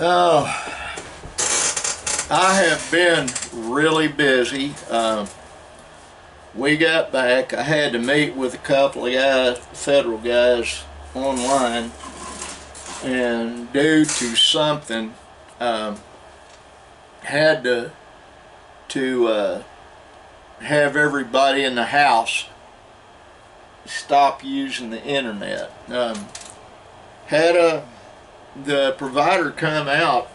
Oh, I have been really busy. We got back. I had to meet with a couple of guys, federal guys, online, and due to something, had to have everybody in the house stop using the internet. Had the provider come out,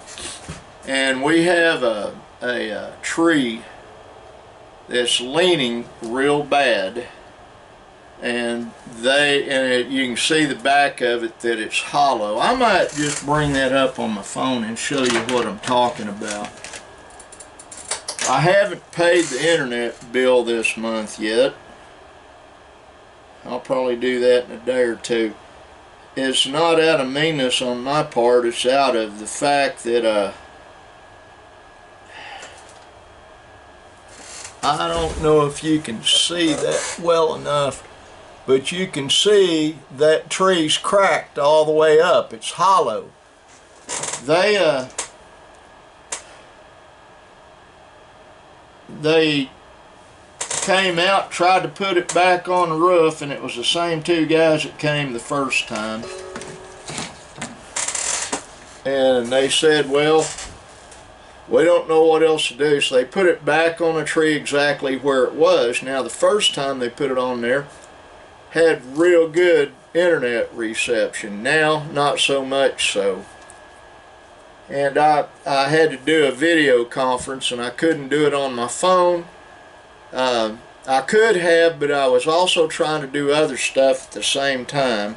and we have a tree that's leaning real bad, and you can see the back of it that it's hollow. I might just bring that up on my phone and show you what I'm talking about. I haven't paid the internet bill this month yet. I'll probably do that in a day or two. It's not out of meanness on my part, it's out of the fact that I don't know if you can see that well enough, but you can see that tree's cracked all the way up. It's hollow. They came out, tried to put it back on the roof, and it was the same two guys that came the first time. And they said, well, we don't know what else to do, so they put it back on the tree exactly where it was. Now, the first time they put it on there, had real good internet reception. Now, not so much so. And I had to do a video conference, and I couldn't do it on my phone. I could have, but I was also trying to do other stuff at the same time.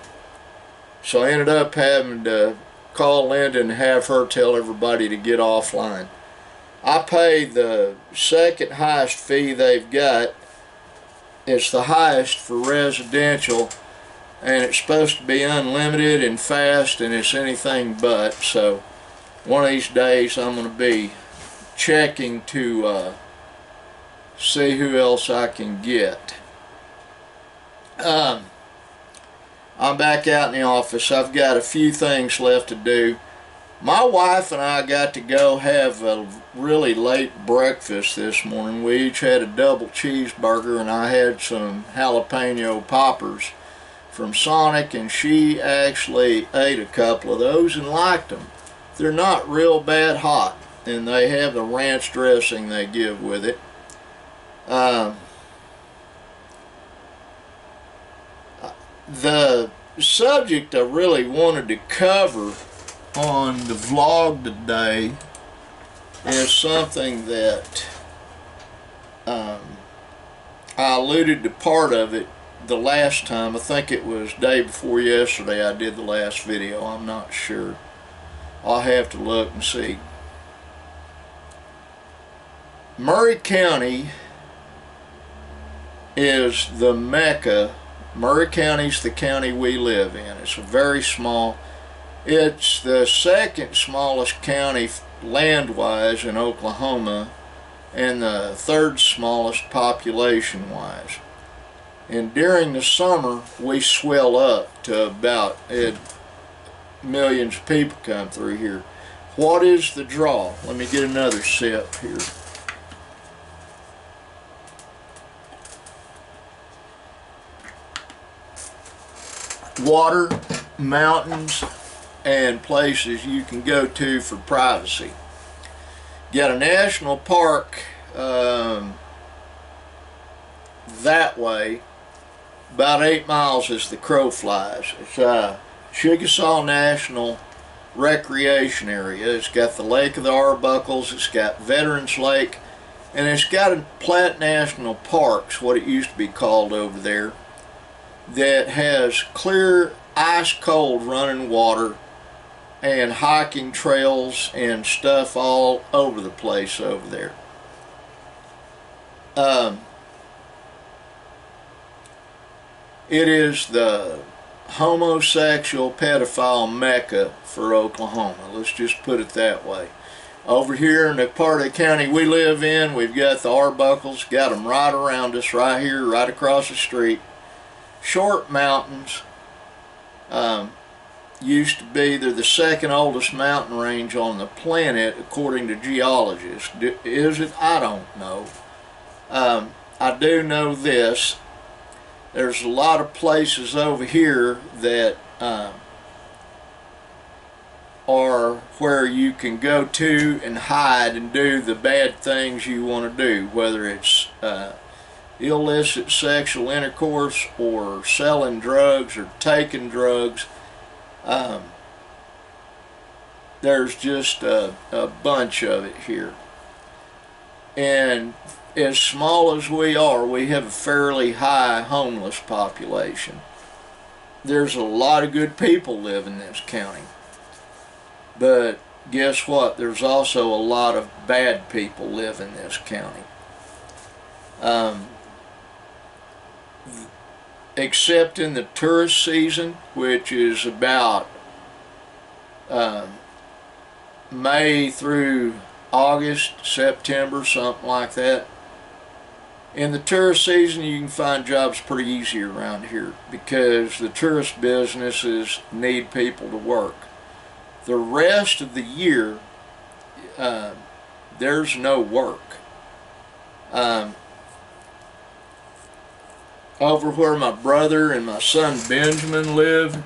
So I ended up having to call Linda and have her tell everybody to get offline. I pay the second highest fee they've got. It's the highest for residential, and it's supposed to be unlimited and fast, and it's anything but. So one of these days I'm going to be checking to see who else I can get. I'm back out in the office. I've got a few things left to do. My wife and I got to go have a really late breakfast this morning. We each had a double cheeseburger, and I had some jalapeno poppers from Sonic, and she actually ate a couple of those and liked them. They're not real bad hot, and they have the ranch dressing they give with it. The subject I really wanted to cover on the vlog today is something that I alluded to part of it the last time. I think it was day before yesterday I did the last video. I'm not sure. I'll have to look and see. Murray County is the mecca. Murray County's the county we live in. It's a very small, it's the second smallest county land-wise in Oklahoma, and the third smallest population-wise. And during the summer we swell up to about millions of people come through here. What is the draw? Let me get another sip here. Water, mountains, and places you can go to for privacy. Got a national park that way, about 8 miles as the crow flies. It's Chickasaw National Recreation Area. It's got the Lake of the Arbuckles, it's got Veterans Lake, and it's got a Platte National Parks, what it used to be called over there, that has clear, ice cold running water and hiking trails and stuff all over the place over there. It is the homosexual pedophile mecca for Oklahoma. Let's just put it that way. Over here in the part of the county we live in, we've got the Arbuckles, got them right around us, right here, right across the street. Short mountains, used to be, they're the second oldest mountain range on the planet according to geologists. Is it? I don't know. I do know this. There's a lot of places over here that are where you can go to and hide and do the bad things you want to do, whether it's illicit sexual intercourse or selling drugs or taking drugs. There's just a bunch of it here. And as small as we are, we have a fairly high homeless population. There's a lot of good people live in this county. But guess what? There's also a lot of bad people live in this county. Except in the tourist season, which is about May through August, September, something like that. In the tourist season, you can find jobs pretty easy around here because the tourist businesses need people to work. The rest of the year, there's no work. Over where my brother and my son Benjamin live,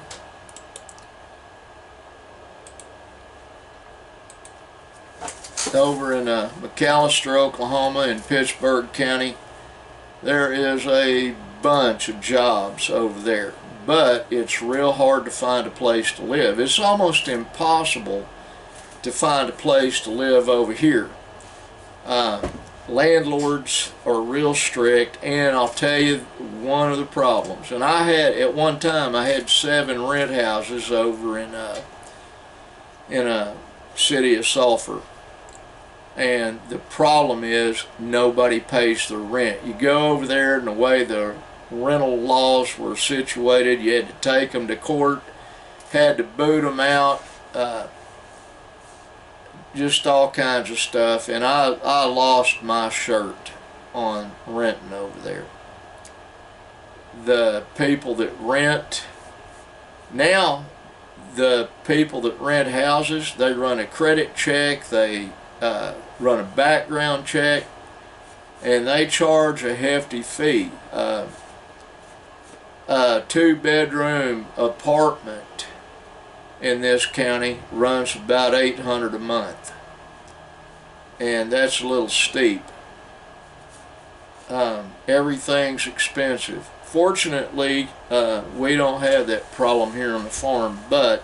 over in McAllister, Oklahoma, in Pittsburgh County, there is a bunch of jobs over there, but it's real hard to find a place to live. It's almost impossible to find a place to live over here. Landlords are real strict, and I'll tell you one of the problems. And at one time I had 7 rent houses over in a city of Sulphur. And the problem is nobody pays their rent. You go over there, and the way the rental laws were situated, you had to take them to court, had to boot them out, just all kinds of stuff. And I lost my shirt on renting over there. The people that rent now, the people that rent houses, they run a credit check, they run a background check, and they charge a hefty fee. A 2-bedroom apartment in this county runs about $800 a month, and that's a little steep. Everything's expensive. Fortunately, we don't have that problem here on the farm, but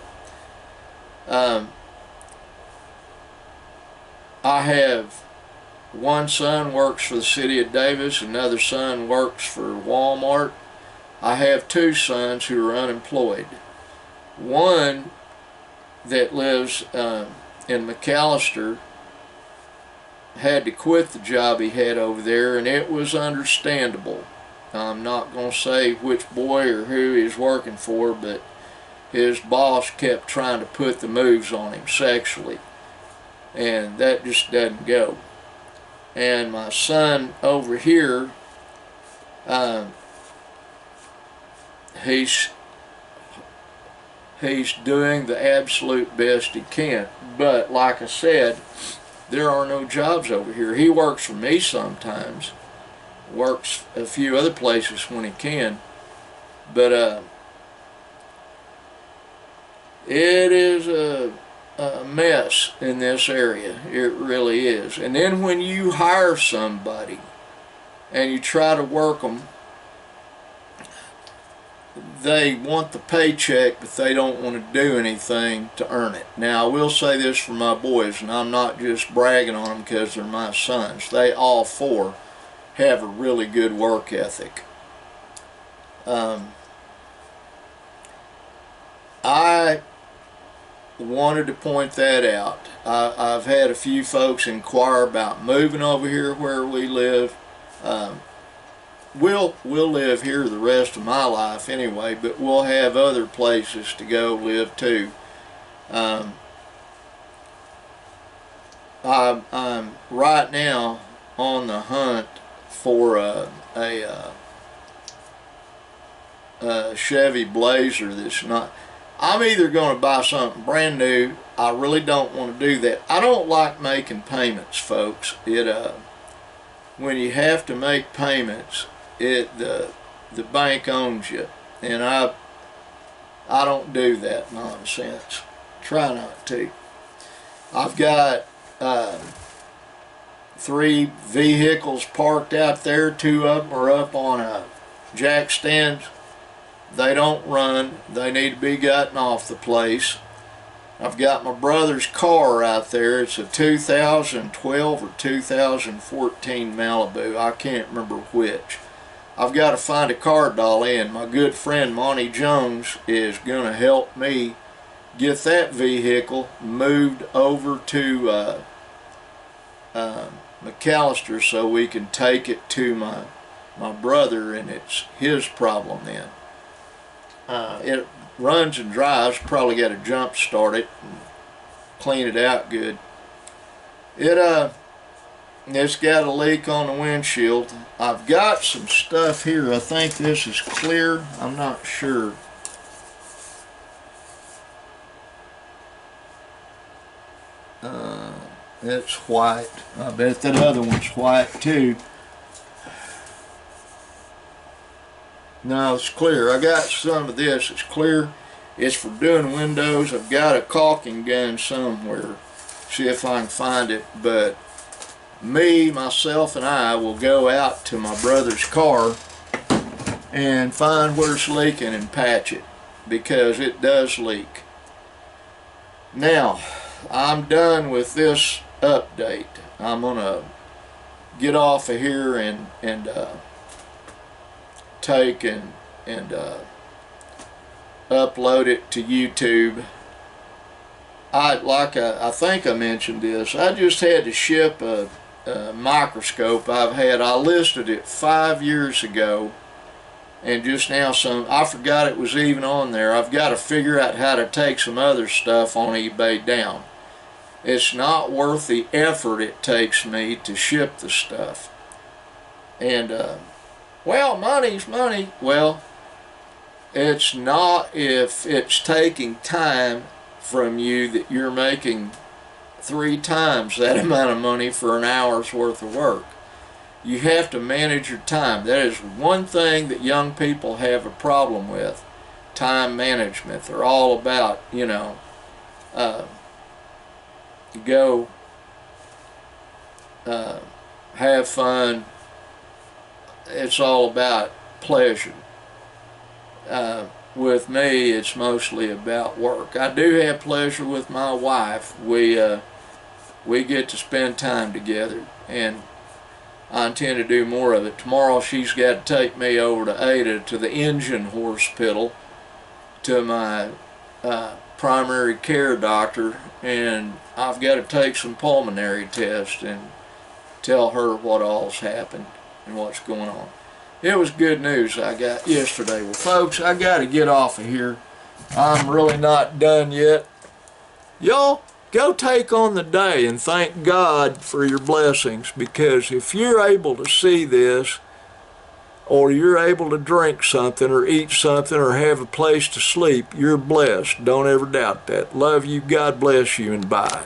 I have one son works for the city of Davis, another son works for Walmart. I have 2 sons who are unemployed. One that lives in McAllister had to quit the job he had over there, and it was understandable. I'm not going to say which boy or who he's working for, but his boss kept trying to put the moves on him sexually, and that just doesn't go. And my son over here, he's doing the absolute best he can, but like I said, there are no jobs over here. He works for me sometimes, works a few other places when he can, but it is a mess in this area. It really is. And then when you hire somebody and you try to work them, they want the paycheck, but they don't want to do anything to earn it. Now, I will say this for my boys, and I'm not just bragging on them because they're my sons. They all 4 have a really good work ethic. I wanted to point that out. I've had a few folks inquire about moving over here where we live. We'll live here the rest of my life anyway, but we'll have other places to go live too. I'm right now on the hunt for a Chevy Blazer that's not. I'm either going to buy something brand new. I really don't want to do that. I don't like making payments, folks. When you have to make payments, the bank owns you, and I don't do that nonsense. Try not to. I've got 3 vehicles parked out there. 2 of them are up on jack stands. They don't run. They need to be gotten off the place. I've got my brother's car out there. It's a 2012 or 2014 Malibu. I can't remember which. I've got to find a car dolly, and my good friend Monty Jones is going to help me get that vehicle moved over to McAllister so we can take it to my brother, and it's his problem then. It runs and drives. Probably got to jump start it and clean it out good. It's got a leak on the windshield. I've got some stuff here. I think this is clear. I'm not sure. It's white. I bet that other one's white too. No, it's clear. I got some of this. It's clear. It's for doing windows. I've got a caulking gun somewhere. See if I can find it. But myself, and I will go out to my brother's car and find where it's leaking and patch it, because it does leak. Now, I'm done with this update. I'm gonna get off of here and take and upload it to YouTube. I think I mentioned this. I just had to ship a microscope I listed it 5 years ago, and just now I forgot it was even on there. I've got to figure out how to take some other stuff on eBay down. It's not worth the effort it takes me to ship the stuff. And well, money's money. Well, it's not if it's taking time from you that you're making 3 times that amount of money for an hour's worth of work. You have to manage your time. That is one thing that young people have a problem with: time management. They're all about, go have fun. It's all about pleasure. With me, it's mostly about work. I do have pleasure with my wife. We get to spend time together, and I intend to do more of it. Tomorrow she's got to take me over to Ada to the engine hospital to my primary care doctor, and I've got to take some pulmonary tests and tell her what all's happened and what's going on. It was good news I got yesterday. Well, folks, I got to get off of here. I'm really not done yet. Y'all, go take on the day and thank God for your blessings, because if you're able to see this, or you're able to drink something or eat something or have a place to sleep, you're blessed. Don't ever doubt that. Love you. God bless you, and bye.